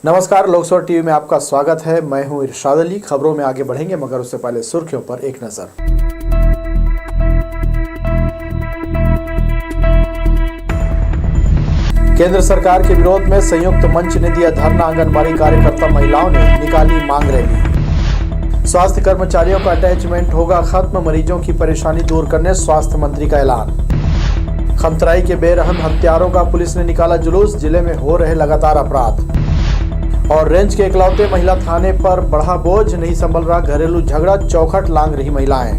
नमस्कार, लोकसभा टीवी में आपका स्वागत है। मैं हूं इरशाद अली। खबरों में आगे बढ़ेंगे मगर उससे पहले सुर्खियों पर एक नजर। केंद्र सरकार के विरोध में संयुक्त मंच ने दिया धरना। आंगनबाड़ी कार्यकर्ता महिलाओं ने निकाली मांग रैली। स्वास्थ्य कर्मचारियों का अटैचमेंट होगा खत्म। मरीजों की परेशानी दूर करने स्वास्थ्य मंत्री का ऐलान। खमतराई के बेरहम हत्यारों का पुलिस ने निकाला जुलूस। जिले में हो रहे लगातार अपराध। और रेंज के इकलौते महिला थाने पर बढ़ा बोझ। नहीं संभल रहा घरेलू झगड़ा, चौखट लांग रही महिलाएं।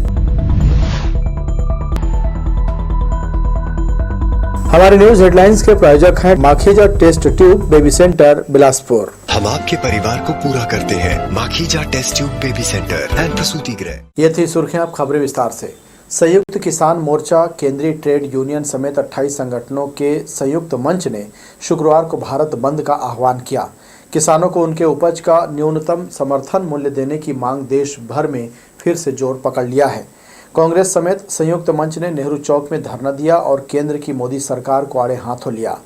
हमारे न्यूज हेडलाइंस के प्रायोजक हैं Makhija test tube baby centre, Bilaspur. हम आपके परिवार को पूरा करते हैं। Makhija test tube baby centre and प्रसूति गृह। ये थी सुर्खियां, अब खबरें विस्तार से। संयुक्त किसान मोर्चा, केंद्रीय ट्रेड यूनियन समेत 28 संगठनों के संयुक्त मंच ने शुक्रवार को भारत बंद का आह्वान किया। किसानों को उनके उपज का न्यूनतम समर्थन मूल्य देने की मांग देश भर में फिर से जोर पकड़ लिया है। कांग्रेस समेत संयुक्त मंच ने नेहरू चौक में धरना दिया और केंद्र की मोदी सरकार को आड़े हाथों लिया।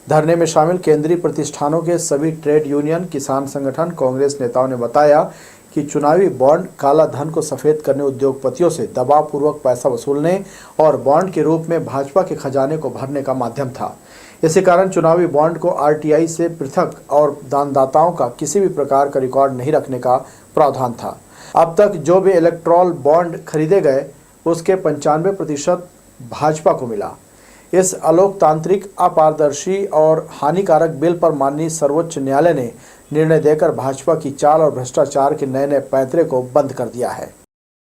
धरने में शामिल केंद्रीय प्रतिष्ठानों के सभी ट्रेड यूनियन, किसान संगठन, कांग्रेस नेताओं ने बताया कि चुनावी बॉन्ड काला धन को सफेद करने, उद्योगपतियों से दबावपूर्वक पैसा वसूलने और बॉन्ड के रूप में भाजपा के खजाने को भरने का माध्यम था। इसी कारण चुनावी बॉन्ड को आरटीआई से पृथक और दानदाताओं का किसी भी प्रकार का रिकॉर्ड नहीं रखने का प्रावधान था। अब तक जो भी इलेक्ट्रॉल बॉन्ड खरीदे गए उसके 95% भाजपा को मिला। इस अलोकतांत्रिक, अपारदर्शी और हानिकारक बिल पर माननीय सर्वोच्च न्यायालय ने निर्णय देकर भाजपा की चाल और भ्रष्टाचार के नए नए पैंतरे को बंद कर दिया है।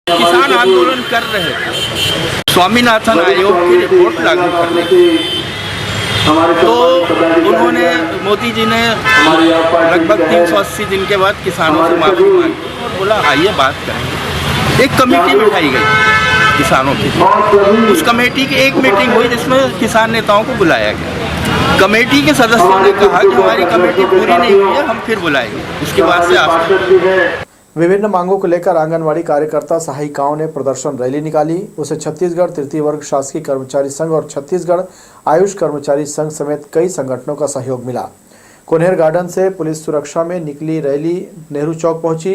किसान आंदोलन कर रहे हैं स्वामीनाथन आयोग की रिपोर्ट लागू करने की, तो उन्होंने, मोदी जी ने लगभग 380 दिन के बाद किसानों से माफी मांगी और बोला आइए बात करेंगे। एक कमेटी बिठाई गई किसानों की। उस कमेटी की एक मीटिंग हुई जिसमें किसान नेताओं को बुलाया गया। कमेटी के सदस्यों ने कहा कि हमारी कमेटी पूरी नहीं हुई है, हम फिर बुलाएंगे। उसके बाद से आज विभिन्न मांगों को लेकर आंगनवाड़ी कार्यकर्ता सहायिकाओं ने प्रदर्शन रैली निकाली। उसे छत्तीसगढ़ तृतीय वर्ग शासकीय कर्मचारी संघ और छत्तीसगढ़ आयुष कर्मचारी संघ समेत कई संगठनों का सहयोग मिला। कुन्हेर गार्डन से पुलिस सुरक्षा में निकली रैली नेहरू चौक पहुंची।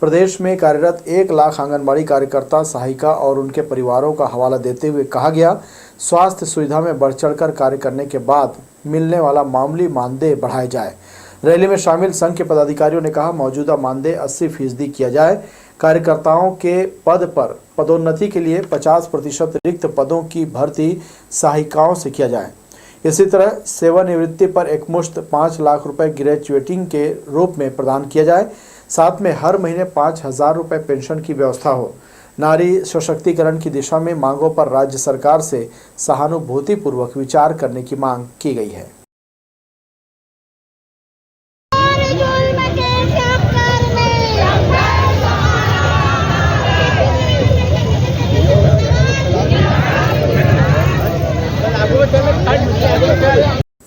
प्रदेश में कार्यरत 1 लाख आंगनबाड़ी कार्यकर्ता, सहायिका और उनके परिवारों का हवाला देते हुए कहा गया, स्वास्थ्य सुविधा में बढ़ चढ़कर कार्य करने के बाद मिलने वाला मामूली मानदेय बढ़ाया जाए। रैली में शामिल संघ के पदाधिकारियों ने कहा, मौजूदा मानदेय 80% किया जाए। कार्यकर्ताओं के पद पर पदोन्नति के लिए 50% रिक्त पदों की भर्ती सहायिकाओं से किया जाए। इसी तरह सेवानिवृत्ति पर एकमुश्त 5 लाख रुपए ग्रेजुएटिंग के रूप में प्रदान किया जाए। साथ में हर महीने 5,000 रुपए पेंशन की व्यवस्था हो। नारी सशक्तिकरण की दिशा में मांगों पर राज्य सरकार से सहानुभूतिपूर्वक विचार करने की मांग की गई है।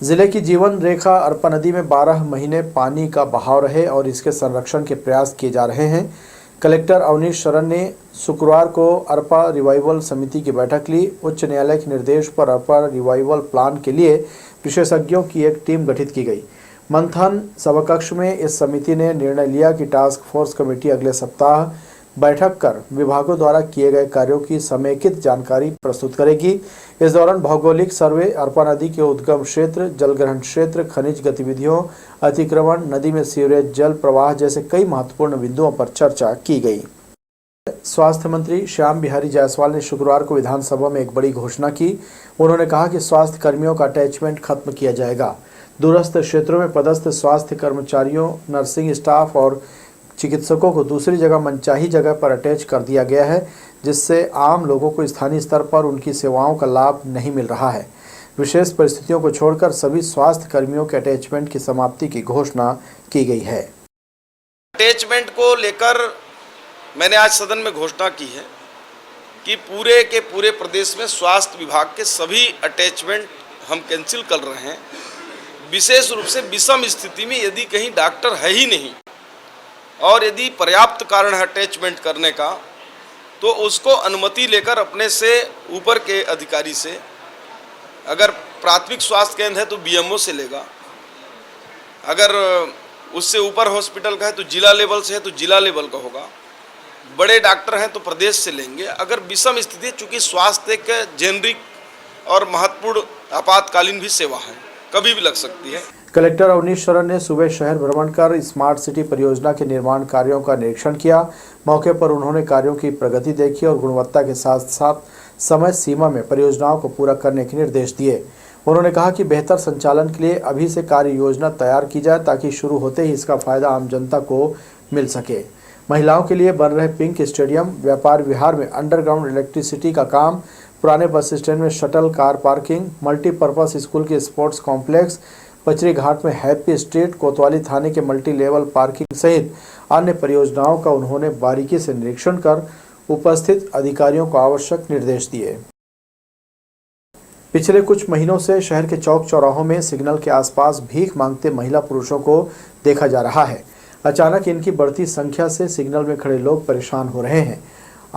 जिले की जीवन रेखा अरपा नदी में 12 महीने पानी का बहाव रहे और इसके संरक्षण के प्रयास किए जा रहे हैं। कलेक्टर अवनीश शरण ने शुक्रवार को अरपा रिवाइवल समिति की बैठक ली। उच्च न्यायालय के निर्देश पर अरपा रिवाइवल प्लान के लिए विशेषज्ञों की एक टीम गठित की गई। मंथन सभाकक्ष में इस समिति ने निर्णय लिया कि टास्क फोर्स कमेटी अगले सप्ताह बैठक कर विभागों द्वारा किए गए कार्यों की समेकित जानकारी प्रस्तुत करेगी। इस दौरान भौगोलिक सर्वे, अरपा नदी के उद्गम क्षेत्र, जलग्रहण क्षेत्र, खनिज गतिविधियों, अतिक्रमण, नदी में सीवरेज जल प्रवाह जैसे कई महत्वपूर्ण बिंदुओं पर चर्चा की गई। स्वास्थ्य मंत्री श्याम बिहारी जायसवाल ने शुक्रवार को विधानसभा में एक बड़ी घोषणा की। उन्होंने कहा कि स्वास्थ्य कर्मियों का अटैचमेंट खत्म किया जाएगा। दूरस्थ क्षेत्रों में पदस्थ स्वास्थ्य कर्मचारियों, नर्सिंग स्टाफ और चिकित्सकों को दूसरी जगह मनचाही जगह पर अटैच कर दिया गया है, जिससे आम लोगों को स्थानीय स्तर पर उनकी सेवाओं का लाभ नहीं मिल रहा है। विशेष परिस्थितियों को छोड़कर सभी स्वास्थ्य कर्मियों के अटैचमेंट की समाप्ति की घोषणा की गई है। अटैचमेंट को लेकर मैंने आज सदन में घोषणा की है कि पूरे के पूरे प्रदेश में स्वास्थ्य विभाग के सभी अटैचमेंट हम कैंसिल कर रहे हैं। विशेष रूप से विषम स्थिति में यदि कहीं डॉक्टर है ही नहीं और यदि पर्याप्त कारण है अटैचमेंट करने का, तो उसको अनुमति लेकर अपने से ऊपर के अधिकारी से, अगर प्राथमिक स्वास्थ्य केंद्र है तो बीएमओ से लेगा, अगर उससे ऊपर हॉस्पिटल का है तो जिला लेवल से है तो जिला लेवल का होगा, बड़े डॉक्टर हैं तो प्रदेश से लेंगे। अगर विषम स्थिति है, चूँकि स्वास्थ्य एक जेनरिक और महत्वपूर्ण आपातकालीन भी सेवा है, कभी भी लग सकती है। कलेक्टर अवनीश शरण ने सुबह शहर भ्रमण कर स्मार्ट सिटी परियोजना के निर्माण कार्यों का निरीक्षण किया। मौके पर उन्होंने कार्यों की प्रगति देखी और गुणवत्ता के साथ साथ समय सीमा में परियोजनाओं को पूरा करने के निर्देश दिए। उन्होंने कहा कि बेहतर संचालन के लिए अभी से कार्य योजना तैयार की जाए ताकि शुरू होते ही इसका फायदा आम जनता को मिल सके। महिलाओं के लिए बन रहे पिंक स्टेडियम, व्यापार विहार में अंडरग्राउंड इलेक्ट्रिसिटी का काम, पुराने बस स्टैंड में shuttle car parking, multipurpose school के स्पोर्ट्स कॉम्प्लेक्स, पचरी घाट में हैप्पी स्ट्रीट, कोतवाली थाने के मल्टी लेवल पार्किंग सहित अन्य परियोजनाओं का उन्होंने बारीकी से निरीक्षण कर उपस्थित अधिकारियों को आवश्यक निर्देश दिए। पिछले कुछ महीनों से शहर के चौक चौराहों में सिग्नल के आसपास भीख मांगते महिला पुरुषों को देखा जा रहा है। अचानक इनकी बढ़ती संख्या से सिग्नल में खड़े लोग परेशान हो रहे हैं।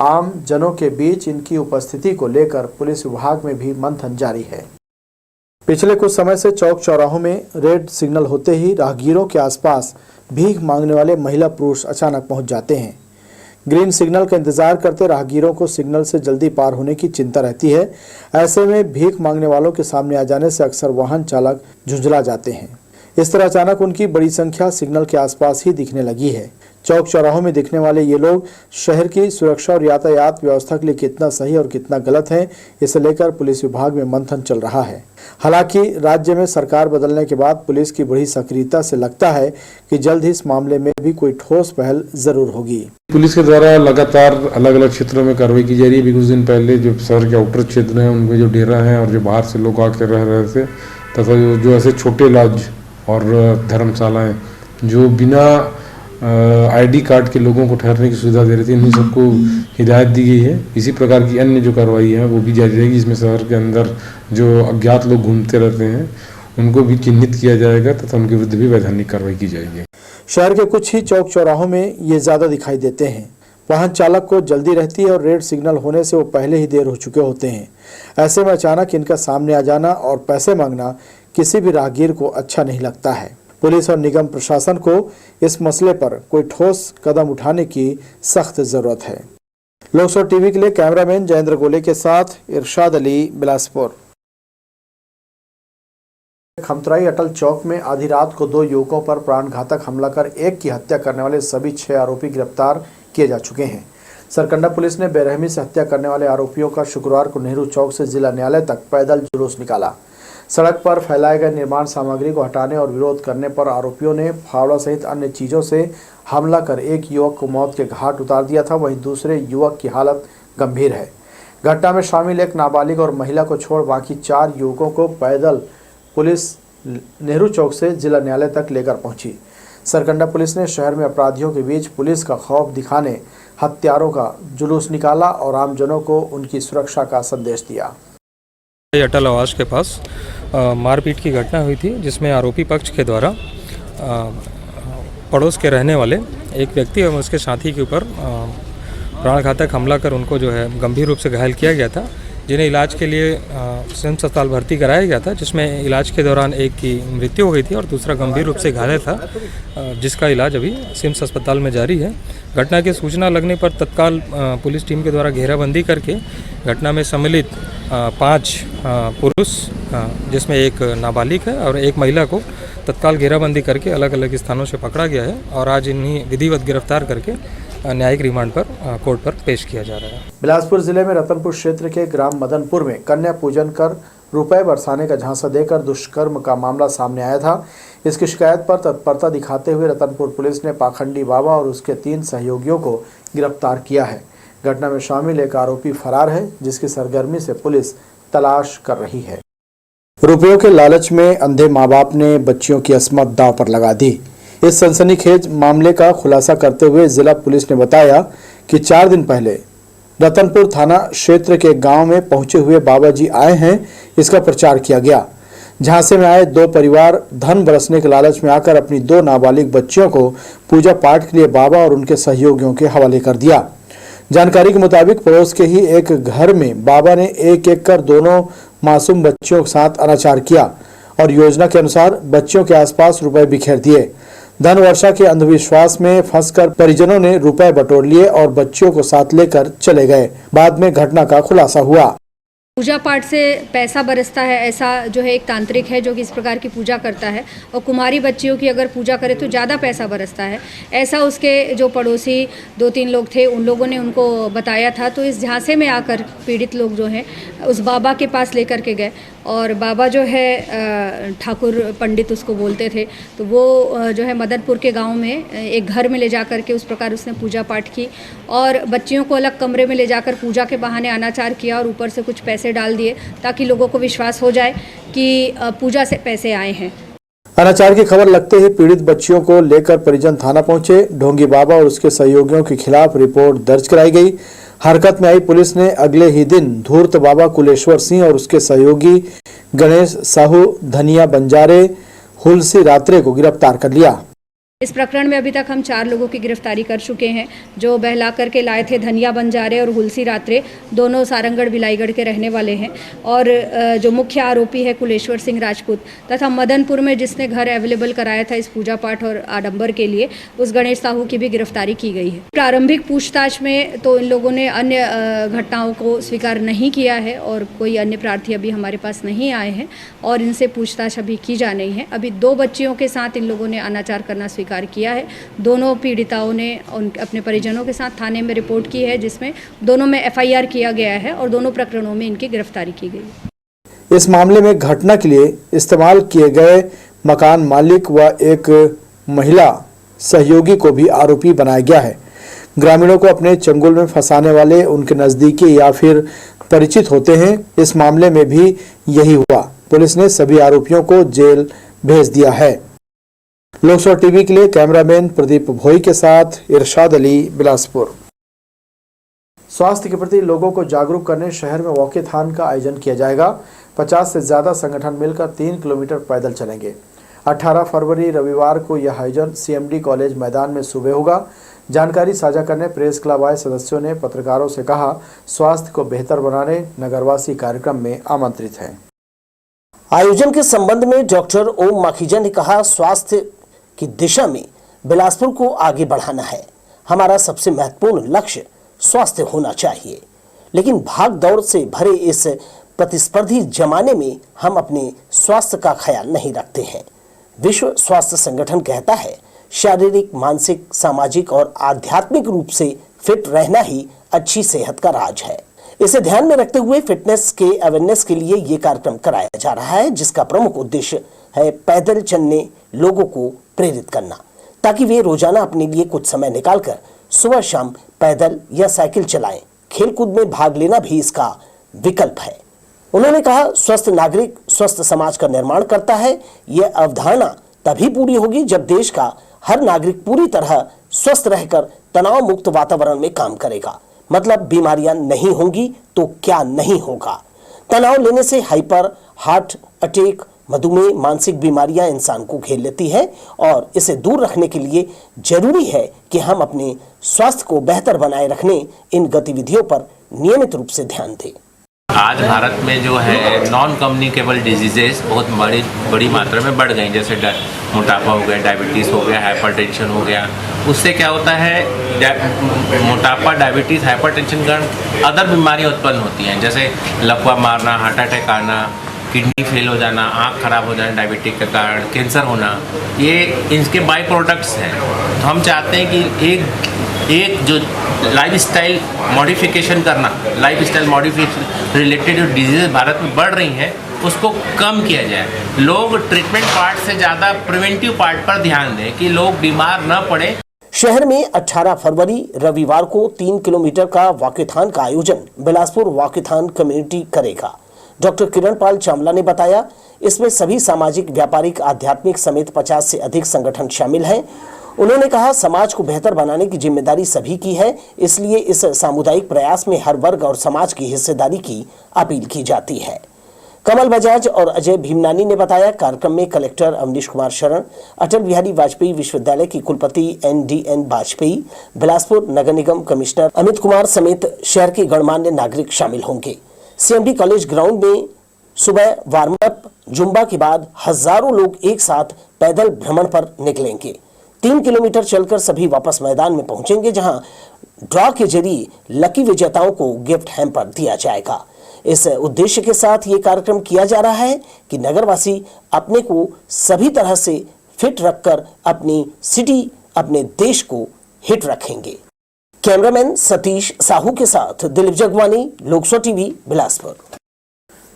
आम जनों के बीच इनकी उपस्थिति को लेकर पुलिस विभाग में भी मंथन जारी है। पिछले कुछ समय से चौक चौराहों में रेड सिग्नल होते ही राहगीरों के आसपास भीख मांगने वाले महिला पुरुष अचानक पहुंच जाते हैं। ग्रीन सिग्नल का इंतजार करते राहगीरों को सिग्नल से जल्दी पार होने की चिंता रहती है। ऐसे में भीख मांगने वालों के सामने आ जाने से अक्सर वाहन चालक झुंझला जाते हैं। इस तरह अचानक उनकी बड़ी संख्या सिग्नल के आसपास ही दिखने लगी है। चौक चौराहों में दिखने वाले ये लोग शहर की सुरक्षा और यातायात व्यवस्था के लिए कितना सही और कितना गलत है, इसे लेकर पुलिस विभाग में मंथन चल रहा है। हालांकि राज्य में सरकार बदलने के बाद पुलिस की बड़ी सक्रियता से लगता है कि जल्द ही इस मामले में भी कोई ठोस पहल जरूर होगी। पुलिस के द्वारा लगातार अलग अलग क्षेत्रों में कार्रवाई की जा रही है। भी कुछ दिन पहले जो शहर के आउटर क्षेत्र हैं उनमें जो डेरा हैं और जो बाहर से लोग आकर रह रहे थे, तथा जो ऐसे छोटे लॉज और धर्मशालाएं जो बिना आईडी कार्ड के लोगों को ठहरने की सुविधा दे रही थी, इन्हीं सबको हिदायत दी गई है। इसी प्रकार की अन्य जो कार्रवाई है वो भी जारी रहेगी। इसमें शहर के अंदर जो अज्ञात लोग घूमते रहते हैं उनको भी चिन्हित किया जाएगा तथा उनके विरुद्ध भी वैधानिक कार्रवाई की जाएगी। शहर के कुछ ही चौक चौराहों में ये ज्यादा दिखाई देते हैं। वाहन चालक को जल्दी रहती है और रेड सिग्नल होने से वो पहले ही देर हो चुके होते हैं। ऐसे में अचानक इनका सामने आ जाना और पैसे मांगना किसी भी राहगीर को अच्छा नहीं लगता है। पुलिस और निगम प्रशासन को इस मसले पर कोई ठोस कदम उठाने की सख्त जरूरत है। लोकसभा टीवी के लिए कैमरामैन जयेंद्र गोले के साथ इरशाद अली, बिलासपुर। खमतराई अटल चौक में आधी रात को 2 युवकों पर प्राणघातक हमला कर एक की हत्या करने वाले सभी 6 आरोपी गिरफ्तार किए जा चुके हैं। सरकंडा पुलिस ने बेरहमी से हत्या करने वाले आरोपियों का शुक्रवार को नेहरू चौक से जिला न्यायालय तक पैदल जुलूस निकाला। सड़क पर फैलाए गए निर्माण सामग्री को हटाने और विरोध करने पर आरोपियों ने फावड़ा सहित अन्य चीजों से हमला कर एक युवक को मौत के घाट उतार दिया था। वहीं दूसरे युवक की हालत गंभीर है। घटना में शामिल एक नाबालिग और महिला को छोड़ बाकी 4 युवकों को पैदल पुलिस नेहरू चौक से जिला न्यायालय तक लेकर पहुंची। सरकंडा पुलिस ने शहर में अपराधियों के बीच पुलिस का खौफ दिखाने हत्यारों का जुलूस निकाला और आमजनों को उनकी सुरक्षा का संदेश दिया। अटल आवास के पास मारपीट की घटना हुई थी, जिसमें आरोपी पक्ष के द्वारा पड़ोस के रहने वाले एक व्यक्ति और उसके साथी के ऊपर प्राणघातक हमला कर उनको जो है गंभीर रूप से घायल किया गया था, जिन्हें इलाज के लिए सिम्स अस्पताल भर्ती कराया गया था, जिसमें इलाज के दौरान एक की मृत्यु हो गई थी और दूसरा गंभीर रूप से घायल था, जिसका इलाज अभी सिम्स अस्पताल में जारी है। घटना की सूचना लगने पर तत्काल पुलिस टीम के द्वारा घेराबंदी करके घटना में सम्मिलित 5 पुरुष, जिसमें एक नाबालिग है और एक महिला को तत्काल घेराबंदी करके अलग अलग स्थानों से पकड़ा गया है और आज इन्हें विधिवत गिरफ्तार करके न्यायिक रिमांड पर कोर्ट पर पेश किया जा रहा है। बिलासपुर जिले में रतनपुर क्षेत्र के ग्राम मदनपुर में कन्या पूजन कर रुपए बरसाने का झांसा देकर दुष्कर्म का मामला सामने आया था। इसकी शिकायत पर तत्परता दिखाते हुए रतनपुर पुलिस ने पाखंडी बाबा और उसके 3 सहयोगियों को गिरफ्तार किया है। घटना में शामिल एक आरोपी फरार है, जिसकी सरगर्मी से पुलिस तलाश कर रही है। रुपयों के लालच में अंधे माँ बाप ने बच्चियों की अस्मत दांव पर लगा दी। इस सनसनीखेज मामले का खुलासा करते हुए जिला पुलिस ने बताया कि 4 दिन पहले रतनपुर थाना क्षेत्र के गांव में पहुंचे हुए बाबा जी आए हैं, इसका प्रचार किया गया। झांसे में आए 2 परिवार धन बरसने के लालच में आकर अपनी 2 नाबालिग बच्चियों को पूजा पाठ के लिए बाबा और उनके सहयोगियों के हवाले कर दिया। जानकारी के मुताबिक पड़ोस के ही एक घर में बाबा ने एक एक कर दोनों मासूम बच्चियों के साथ अनाचार किया और योजना के अनुसार बच्चियों के आसपास रुपए बिखेर दिए। धन वर्षा के अंधविश्वास में फंसकर परिजनों ने रुपए बटोर लिए और बच्चियों को साथ लेकर चले गए। बाद में घटना का खुलासा हुआ। पूजा पाठ से पैसा बरसता है, ऐसा जो है एक तांत्रिक है जो कि इस प्रकार की पूजा करता है और कुमारी बच्चियों की अगर पूजा करे तो ज़्यादा पैसा बरसता है, ऐसा उसके जो पड़ोसी 2-3 लोग थे उन लोगों ने उनको बताया था। तो इस झांसे में आकर पीड़ित लोग जो हैं उस बाबा के पास लेकर के गए और बाबा जो है ठाकुर पंडित उसको बोलते थे, तो वो जो है मदनपुर के गांव में एक घर में ले जा कर के उस प्रकार उसने पूजा पाठ की और बच्चियों को अलग कमरे में ले जाकर पूजा के बहाने अनाचार किया और ऊपर से कुछ पैसे डाल दिए ताकि लोगों को विश्वास हो जाए कि पूजा से पैसे आए हैं। अनाचार की खबर लगते ही पीड़ित बच्चियों को लेकर परिजन थाना पहुंचे। ढोंगी बाबा और उसके सहयोगियों के खिलाफ रिपोर्ट दर्ज कराई गई। हरकत में आई पुलिस ने अगले ही दिन धूर्त बाबा कुलेश्वर सिंह और उसके सहयोगी गणेश साहू, धनिया बंजारे, हुलसी रात्रे को गिरफ्तार कर लिया। इस प्रकरण में अभी तक हम 4 लोगों की गिरफ्तारी कर चुके हैं जो बहला करके लाए थे। धनिया बंजारे और हुलसी रात्रे दोनों सारंगगढ़ बिलाईगढ़ के रहने वाले हैं और जो मुख्य आरोपी है कुलेश्वर सिंह राजपूत तथा मदनपुर में जिसने घर अवेलेबल कराया था इस पूजा पाठ और आडंबर के लिए, उस गणेश साहू की भी गिरफ्तारी की गई है। प्रारंभिक पूछताछ में तो इन लोगों ने अन्य घटनाओं को स्वीकार नहीं किया है और कोई अन्य प्रार्थी अभी हमारे पास नहीं आए हैं और इनसे पूछताछ अभी की जा रही है। अभी 2 बच्चियों के साथ इन लोगों ने अनाचार करना स्वीकार किया है। दोनों पीड़िताओं ने अपने परिजनों के साथ थाने में रिपोर्ट की है जिसमें दोनों में FIR किया गया है और दोनों प्रकरणों में इनकी गिरफ्तारी की गई। इस मामले में घटना के लिए इस्तेमाल किए गए मकान मालिक व एक महिला सहयोगी को भी आरोपी बनाया गया है। ग्रामीणों को अपने चंगुल में फंसाने वाले उनके नजदीकी या फिर परिचित होते हैं। इस मामले में भी यही हुआ। पुलिस ने सभी आरोपियों को जेल भेज दिया है। लोकसभा टीवी के लिए कैमरामैन प्रदीप भोई के साथ इरशाद अली, बिलासपुर। स्वास्थ्य के प्रति लोगों को जागरूक करने शहर में वॉकेथॉन का आयोजन किया जाएगा। 50 से ज्यादा संगठन मिलकर 3 किलोमीटर पैदल चलेंगे। 18 फरवरी रविवार को यह आयोजन CMD कॉलेज मैदान में सुबह होगा। जानकारी साझा करने प्रेस क्लब आए सदस्यों ने पत्रकारों से कहा, स्वास्थ्य को बेहतर बनाने नगरवासी कार्यक्रम में आमंत्रित हैं। आयोजन के संबंध में डॉक्टर ओम माखीजा ने कहा, स्वास्थ्य की दिशा में बिलासपुर को आगे बढ़ाना है। हमारा सबसे महत्वपूर्ण लक्ष्य स्वास्थ्य होना चाहिए, लेकिन भाग दौड़ से भरे इस प्रतिस्पर्धी जमाने में हम अपने स्वास्थ्य का ख्याल नहीं रखते हैं। विश्व स्वास्थ्य संगठन कहता है, शारीरिक, मानसिक, सामाजिक और आध्यात्मिक रूप से फिट रहना ही अच्छी सेहत का राज है। इसे ध्यान में रखते हुए फिटनेस के अवेयरनेस के लिए ये कार्यक्रम कराया जा रहा है, जिसका प्रमुख उद्देश्य है पैदल चलने लोगों को प्रेरित करना, ताकि वे रोजाना अपने लिए कुछ समय निकालकर सुबह शाम पैदल या साइकिल चलाएं। खेलकूद में भाग लेना भी इसका विकल्प है। उन्होंने कहा, स्वस्थ नागरिक स्वस्थ समाज का निर्माण करता है। यह अवधारणा तभी पूरी होगी जब देश का हर नागरिक पूरी तरह स्वस्थ रहकर तनाव मुक्त वातावरण में काम करेगा। मतलब बीमारियां नहीं होंगी तो क्या नहीं होगा। तनाव लेने से हाइपर, हार्ट अटैक, मधुमेह, मानसिक बीमारियां इंसान को घेर लेती है और इसे दूर रखने के लिए जरूरी है कि हम अपने स्वास्थ्य को बेहतर बनाए रखने इन गतिविधियों पर नियमित रूप से ध्यान दें। आज भारत में जो है नॉन कम्युनिकेबल डिजीजेस बहुत बड़ी मात्रा में बढ़ गई, जैसे मोटापा हो गया, डायबिटीज़ हो गया, हाइपरटेंशन हो गया। उससे क्या होता है, मोटापा, डायबिटीज़, हाइपरटेंशन के कारण अदर बीमारियां उत्पन्न होती हैं, जैसे लकवा मारना, हार्ट अटैक आना, किडनी फेल हो जाना, आँख खराब हो जाना डायबिटिक के कारण, कैंसर होना, ये इनके बाई प्रोडक्ट्स हैं। तो हम चाहते हैं कि एक जो लाइफस्टाइल मॉडिफिकेशन करना, लाइफस्टाइल मॉडिफिकेशन रिलेटेड जो डिजीज़ भारत में बढ़ रही हैं उसको कम किया जाए। लोग ट्रीटमेंट पार्ट से ज़्यादा प्रिवेंटिव पार्ट पर ध्यान दें कि लोग बीमार न पड़े। शहर में 18 फरवरी रविवार को 3 किलोमीटर का वॉकेथॉन का आयोजन बिलासपुर वॉकेथॉन कम्युनिटी करेगा। डॉक्टर किरण पाल चावला ने बताया, इसमें सभी सामाजिक, व्यापारिक, आध्यात्मिक समेत 50 से अधिक संगठन शामिल हैं। उन्होंने कहा, समाज को बेहतर बनाने की जिम्मेदारी सभी की है, इसलिए इस सामुदायिक प्रयास में हर वर्ग और समाज की हिस्सेदारी की अपील की जाती है। कमल बजाज और अजय भीमनानी ने बताया, कार्यक्रम में कलेक्टर अवनीश कुमार शरण, अटल बिहारी वाजपेयी विश्वविद्यालय की कुलपति NDN वाजपेयी, बिलासपुर नगर निगम कमिश्नर अमित कुमार समेत शहर के गणमान्य नागरिक शामिल होंगे। CMD कॉलेज ग्राउंड में सुबह वार्म अप जुम्बा के बाद हजारों लोग एक साथ पैदल भ्रमण पर निकलेंगे। 3 किलोमीटर चलकर सभी वापस मैदान में पहुंचेंगे, जहां ड्रॉ के जरिए लकी विजेताओं को गिफ्ट हैम्पर दिया जाएगा। इस उद्देश्य के साथ ये कार्यक्रम किया जा रहा है कि नगरवासी अपने को सभी तरह से फिट रखकर अपनी सिटी, अपने देश को हिट रखेंगे। कैमरामैन सतीश साहू के साथ दिलीप जगवानी, लोकसभा टीवी, बिलासपुर।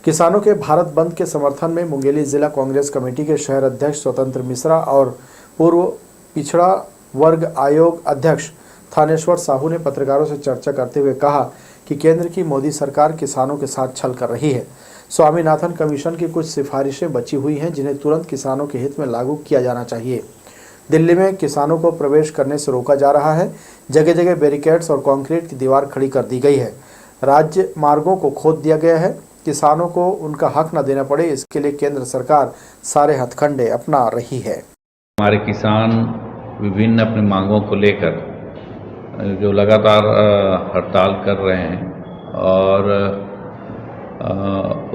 किसानों के भारत बंद के समर्थन में मुंगेली जिला कांग्रेस कमेटी के शहर अध्यक्ष स्वतंत्र मिश्रा और पूर्व पिछड़ा वर्ग आयोग अध्यक्ष थानेश्वर साहू ने पत्रकारों से चर्चा करते हुए कहा कि केंद्र की मोदी सरकार किसानों के साथ छल कर रही है। स्वामीनाथन कमीशन की कुछ सिफारिशें बची हुई हैं, जिन्हें तुरंत किसानों के हित में लागू किया जाना चाहिए। दिल्ली में किसानों को प्रवेश करने से रोका जा रहा है। जगह जगह बैरिकेड्स और कंक्रीट की दीवार खड़ी कर दी गई है। राज्य मार्गों को खोद दिया गया है। किसानों को उनका हक न देना पड़े, इसके लिए केंद्र सरकार सारे हथकंडे अपना रही है। हमारे किसान विभिन्न अपनी मांगों को लेकर जो लगातार हड़ताल कर रहे हैं और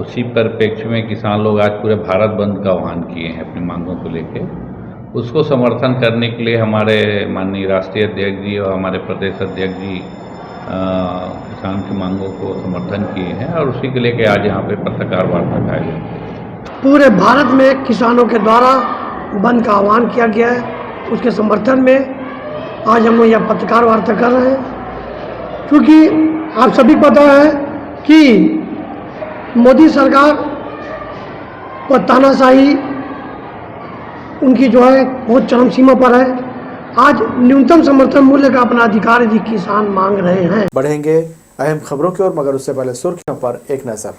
उसी परिप्रेक्ष्य में किसान लोग आज पूरे भारत बंद का आह्वान किए हैं अपनी मांगों को लेकर। उसको समर्थन करने के लिए हमारे माननीय राष्ट्रीय अध्यक्ष जी और हमारे प्रदेश अध्यक्ष जी किसान की मांगों को समर्थन किए हैं और उसी के लेके आज यहाँ पे पत्रकार वार्ता का आयोजन। पूरे भारत में किसानों के द्वारा बंद का आह्वान किया गया है, उसके समर्थन में आज हम लोग यह पत्रकार वार्ता कर रहे हैं। क्योंकि आप सभी को पता है कि मोदी सरकार व तानाशाही उनकी जो है बहुत चरम सीमा पर है। आज न्यूनतम समर्थन मूल्य का अपना अधिकार यदि किसान मांग रहे हैं। बढ़ेंगे अहम खबरों की ओर, मगर उससे पहले सुर्खियों पर एक नजर।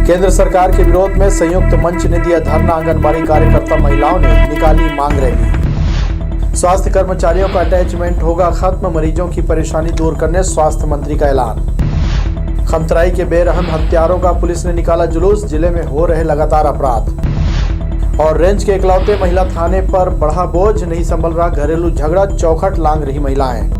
केंद्र सरकार के विरोध में संयुक्त मंच ने दिया धरना। आंगनबाड़ी कार्यकर्ता महिलाओं ने निकाली मांग रैली। स्वास्थ्य कर्मचारियों का अटैचमेंट होगा खत्म, मरीजों की परेशानी दूर करने स्वास्थ्य मंत्री का ऐलान। खमतराई के बेरहम हत्यारों का पुलिस ने निकाला जुलूस, जिले में हो रहे लगातार अपराध। और रेंज के इकलौते महिला थाने पर बढ़ा बोझ, नहीं संभल रहा घरेलू झगड़ा, चौखट लांग रही महिलाएं।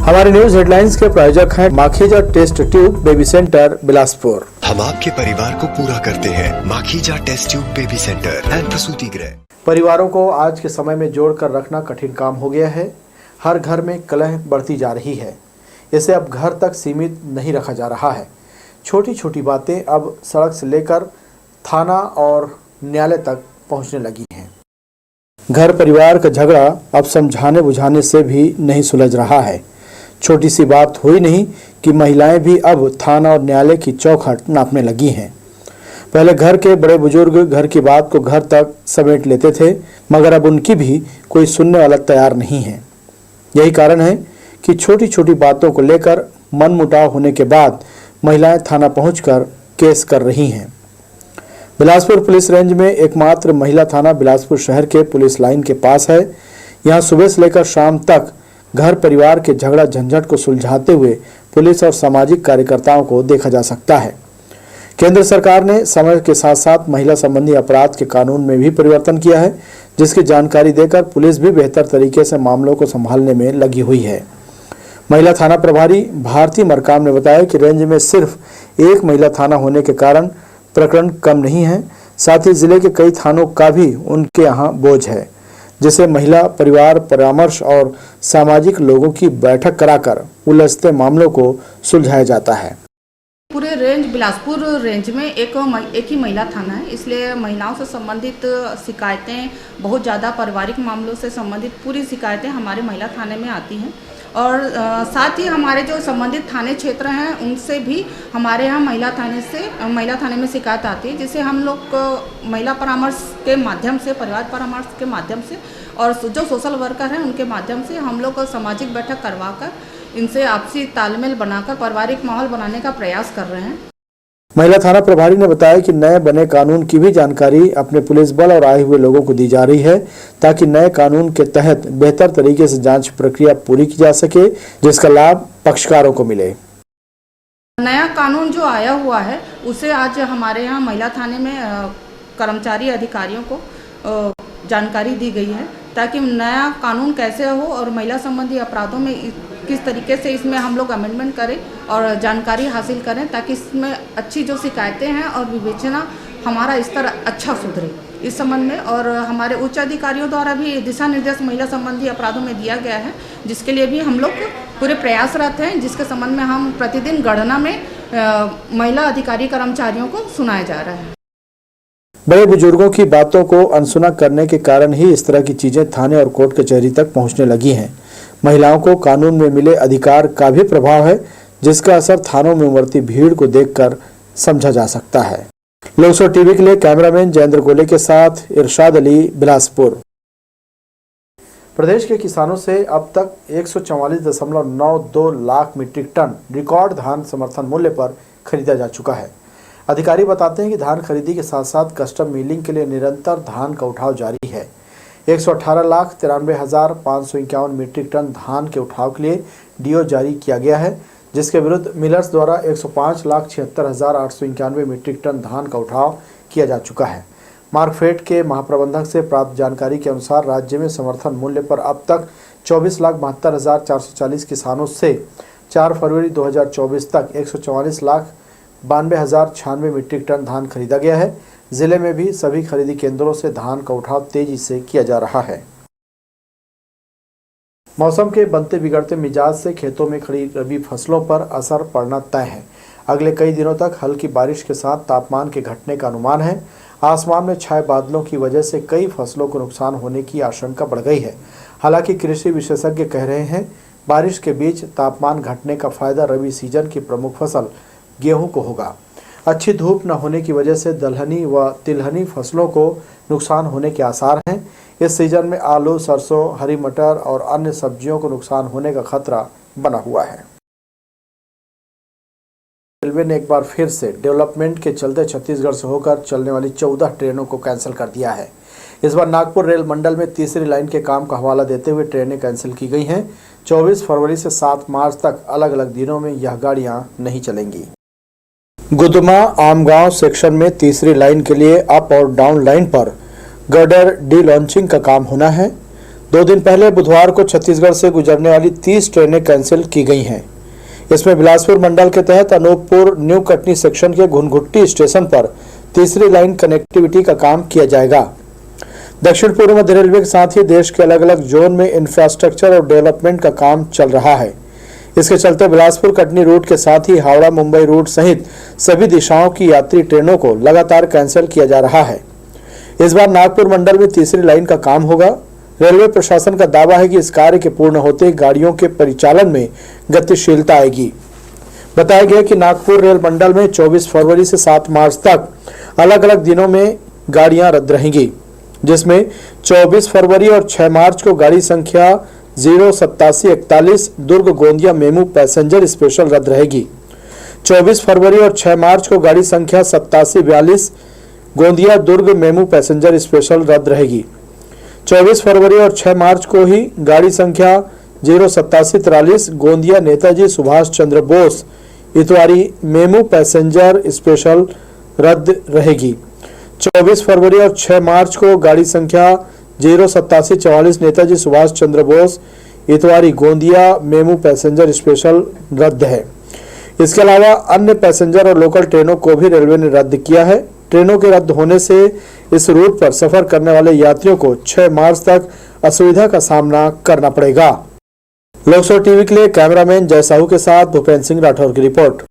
हमारे न्यूज हेडलाइंस के प्रायोजक हैं Makhija test tube baby centre, Bilaspur. हम आपके परिवार को पूरा करते हैं। Makhija test tube baby centre and प्रसूति गृह। परिवारों को आज के समय में जोड़कर रखना कठिन काम हो गया है। हर घर में कलह बढ़ती जा रही है। इसे अब घर तक सीमित नहीं रखा जा रहा है। छोटी छोटी बातें अब सड़क से लेकर थाना और न्यायालय तक पहुंचने लगी हैं। घर परिवार का झगड़ा अब समझाने बुझाने से भी नहीं सुलझ रहा है। छोटी सी बात हुई नहीं कि महिलाएं भी अब थाना और न्यायालय की चौखट नापने लगी हैं। पहले घर के बड़े बुजुर्ग घर की बात को घर तक समेट लेते थे, मगर अब उनकी भी कोई सुनने वाला तैयार नहीं है। यही कारण है कि छोटी छोटी बातों को लेकर मनमुटाव होने के बाद महिलाएं थाना पहुंचकर केस कर रही हैं। बिलासपुर पुलिस रेंज में एकमात्र महिला थाना बिलासपुर शहर के पुलिस लाइन के पास है। यहां सुबह से लेकर शाम तक घर परिवार के झगड़ा झंझट को सुलझाते हुए पुलिस और सामाजिक कार्यकर्ताओं को देखा जा सकता है। केंद्र सरकार ने समय के साथ साथ महिला संबंधी अपराध के कानून में भी परिवर्तन किया है, जिसकी जानकारी देकर पुलिस भी बेहतर तरीके से मामलों को संभालने में लगी हुई है। महिला थाना प्रभारी भारती मरकाम ने बताया कि रेंज में सिर्फ एक महिला थाना होने के कारण प्रकरण कम नहीं है, साथ ही जिले के कई थानों का भी उनके यहाँ बोझ है, जिसे महिला परिवार परामर्श और सामाजिक लोगों की बैठक कराकर उलझते मामलों को सुलझाया जाता है। पूरे रेंज बिलासपुर रेंज में एक ही महिला थाना है, इसलिए महिलाओं से संबंधित शिकायतें बहुत ज़्यादा, पारिवारिक मामलों से संबंधित पूरी शिकायतें हमारे महिला थाने में आती हैं। और साथ ही हमारे जो संबंधित थाने क्षेत्र हैं उनसे भी हमारे यहाँ महिला थाने में शिकायत आती है, जिसे हम लोग महिला परामर्श के माध्यम से, परिवार परामर्श के माध्यम से और जो सोशल वर्कर हैं उनके माध्यम से हम लोग सामाजिक बैठक करवाकर इनसे आपसी तालमेल बनाकर पारिवारिक माहौल बनाने का प्रयास कर रहे हैं। महिला थाना प्रभारी ने बताया कि नए बने कानून की भी जानकारी अपने पुलिस बल और आए हुए लोगों को दी जा रही है, ताकि नए कानून के तहत बेहतर तरीके से जांच प्रक्रिया पूरी की जा सके, जिसका लाभ पक्षकारों को मिले। नया कानून जो आया हुआ है उसे आज हमारे यहाँ महिला थाने में कर्मचारी अधिकारियों को जानकारी दी गई है, ताकि नया कानून कैसे हो और महिला संबंधी अपराधों में किस तरीके से इसमें हम लोग अमेंडमेंट करें और जानकारी हासिल करें ताकि इसमें अच्छी जो शिकायतें हैं और विवेचना हमारा स्तर अच्छा सुधरे इस संबंध में। और हमारे उच्च अधिकारियों द्वारा भी दिशा निर्देश महिला संबंधी अपराधों में दिया गया है, जिसके लिए भी हम लोग पूरे प्रयासरत हैं, जिसके संबंध में हम प्रतिदिन गणना में महिला अधिकारी कर्मचारियों को सुनाया जा रहा है। बड़े बुजुर्गों की बातों को अनसुना करने के कारण ही इस तरह की चीजें थाने और कोर्ट कचहरी तक पहुंचने लगी हैं। महिलाओं को कानून में मिले अधिकार का भी प्रभाव है, जिसका असर थानों में उमड़ती भीड़ को देखकर समझा जा सकता है। लोकसभा टीवी के लिए कैमरामैन जयेंद्र गोले के साथ इरशाद अली, बिलासपुर। प्रदेश के किसानों से अब तक 144.92 लाख मीट्रिक टन रिकॉर्ड धान समर्थन मूल्य पर खरीदा जा चुका है। अधिकारी बताते हैं कि धान खरीदी के साथ साथ कस्टम मिलिंग के लिए निरंतर धान का उठाव जारी है। 118,93,551 मीट्रिक टन धान के उठाव के लिए डीओ जारी किया गया है, जिसके विरुद्ध मिलर्स द्वारा 105,76,891 मीट्रिक टन धान का उठाव किया जा चुका है। मार्कफेड के महाप्रबंधक से प्राप्त जानकारी के अनुसार राज्य में समर्थन मूल्य पर अब तक 24,72,440 किसानों से 4 फरवरी 2024 तक 144,92,096 मीट्रिक टन धान खरीदा गया है। जिले में भी सभी खरीदी केंद्रों से धान का उठाव तेजी से किया जा रहा है। मौसम के बनते बिगड़ते मिजाज से खेतों में खड़ी रबी फसलों पर असर पड़ना तय है। अगले कई दिनों तक हल्की बारिश के साथ तापमान के घटने का अनुमान है। आसमान में छाए बादलों की वजह से कई फसलों को नुकसान होने की आशंका बढ़ गई है। हालांकि कृषि विशेषज्ञ कह रहे हैं, बारिश के बीच तापमान घटने का फायदा रबी सीजन की प्रमुख फसल गेहूं को होगा। अच्छी धूप न होने की वजह से दलहनी व तिलहनी फसलों को नुकसान होने के आसार हैं। इस सीजन में आलू, सरसों, हरी मटर और अन्य सब्जियों को नुकसान होने का खतरा बना हुआ है। रेलवे ने एक बार फिर से डेवलपमेंट के चलते छत्तीसगढ़ से होकर चलने वाली 14 ट्रेनों को कैंसिल कर दिया है। इस बार नागपुर रेल मंडल में तीसरी लाइन के काम का हवाला देते हुए ट्रेनें कैंसिल की गई हैं। 24 फरवरी से 7 मार्च तक अलग अलग दिनों में यह गाड़ियां नहीं चलेंगी। गुदमा आमगांव सेक्शन में तीसरी लाइन के लिए अप और डाउन लाइन पर गर्डर डी लॉन्चिंग का काम होना है। 2 दिन पहले बुधवार को छत्तीसगढ़ से गुजरने वाली 30 ट्रेनें कैंसिल की गई हैं। इसमें बिलासपुर मंडल के तहत अनूपपुर न्यू कटनी सेक्शन के घुनघुट्टी स्टेशन पर तीसरी लाइन कनेक्टिविटी का काम किया जाएगा। दक्षिण पूर्व मध्य रेलवे के साथ ही देश के अलग अलग जोन में इंफ्रास्ट्रक्चर और डेवलपमेंट का काम चल रहा है। इसके चलते बिलासपुर कटनी रूट के साथ ही हावड़ा मुंबई रूट सहित सभी दिशाओं की यात्री ट्रेनों को लगातार कैंसिल किया जा रहा है। इस बार नागपुर मंडल में तीसरी लाइन का काम होगा। रेलवे प्रशासन का दावा है कि इस कार्य के पूर्ण होते गाड़ियों के परिचालन में गतिशीलता आएगी। बताया गया कि नागपुर रेल मंडल में 24 फरवरी से 7 मार्च तक अलग अलग दिनों में गाड़ियां रद्द रहेंगी, जिसमें 24 फरवरी और 6 मार्च को गाड़ी संख्या 08741 Durg Gondia MEMU passenger special रद्द रहेगी। 24 फरवरी और 6 मार्च को गाड़ी संख्या 8742 गोंदिया दुर्ग मेमू पैसेंजर स्पेशल रद्द रहेगी। 24 फरवरी और 6 मार्च को ही गाड़ी संख्या 08743 Gondia Netaji Subhash Chandra Bose Itwari MEMU passenger special रद्द रहेगी। 24 फरवरी और 6 मार्च को गाड़ी संख्या 08744 Netaji Subhash Chandra Bose Itwari Gondia MEMU passenger special रद्द है। इसके अलावा अन्य पैसेंजर और लोकल ट्रेनों को भी रेलवे ने रद्द किया है। ट्रेनों के रद्द होने से इस रूट पर सफर करने वाले यात्रियों को 6 मार्च तक असुविधा का सामना करना पड़ेगा। लोकसभा टीवी के लिए कैमरामैन जय साहू के साथ भूपेंद्र सिंह राठौर की रिपोर्ट।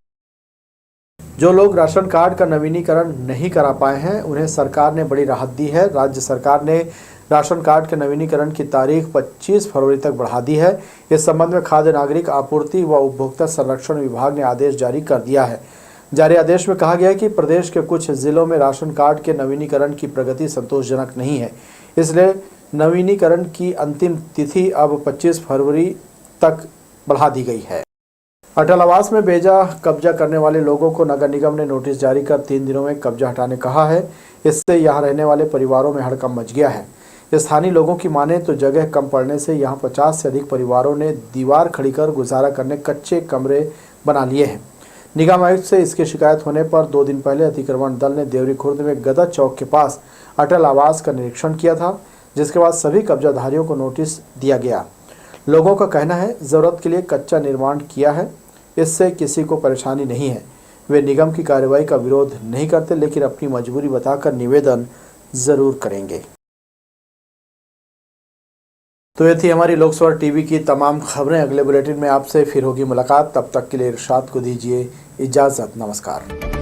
जो लोग राशन कार्ड का नवीनीकरण नहीं करा पाए हैं, उन्हें सरकार ने बड़ी राहत दी है। राज्य सरकार ने राशन कार्ड के नवीनीकरण की तारीख 25 फरवरी तक बढ़ा दी है। इस संबंध में खाद्य नागरिक आपूर्ति व उपभोक्ता संरक्षण विभाग ने आदेश जारी कर दिया है। जारी आदेश में कहा गया है कि प्रदेश के कुछ जिलों में राशन कार्ड के नवीनीकरण की प्रगति संतोषजनक नहीं है, इसलिए नवीनीकरण की अंतिम तिथि अब 25 फरवरी तक बढ़ा दी गई है। अटल आवास में बेजा कब्जा करने वाले लोगों को नगर निगम ने नोटिस जारी कर 3 दिनों में कब्जा हटाने कहा है। इससे यहां रहने वाले परिवारों में हड़कंप मच गया है। स्थानीय लोगों की माने तो जगह कम पड़ने से यहां 50 से अधिक परिवारों ने दीवार खड़ी कर गुजारा करने कच्चे कमरे बना लिए हैं। निगम आयुक्त से इसकी शिकायत होने पर 2 दिन पहले अतिक्रमण दल ने देवरी खुर्द में गदा चौक के पास अटल आवास का निरीक्षण किया था, जिसके बाद सभी कब्जाधारियों को नोटिस दिया गया। लोगों का कहना है ज़रूरत के लिए कच्चा निर्माण किया है, इससे किसी को परेशानी नहीं है। वे निगम की कार्रवाई का विरोध नहीं करते, लेकिन अपनी मजबूरी बताकर निवेदन ज़रूर करेंगे। तो ये थी हमारी लोकसभा टीवी की तमाम खबरें। अगले बुलेटिन में आपसे फिर होगी मुलाकात। तब तक के लिए इरशाद को दीजिए इजाज़त। नमस्कार।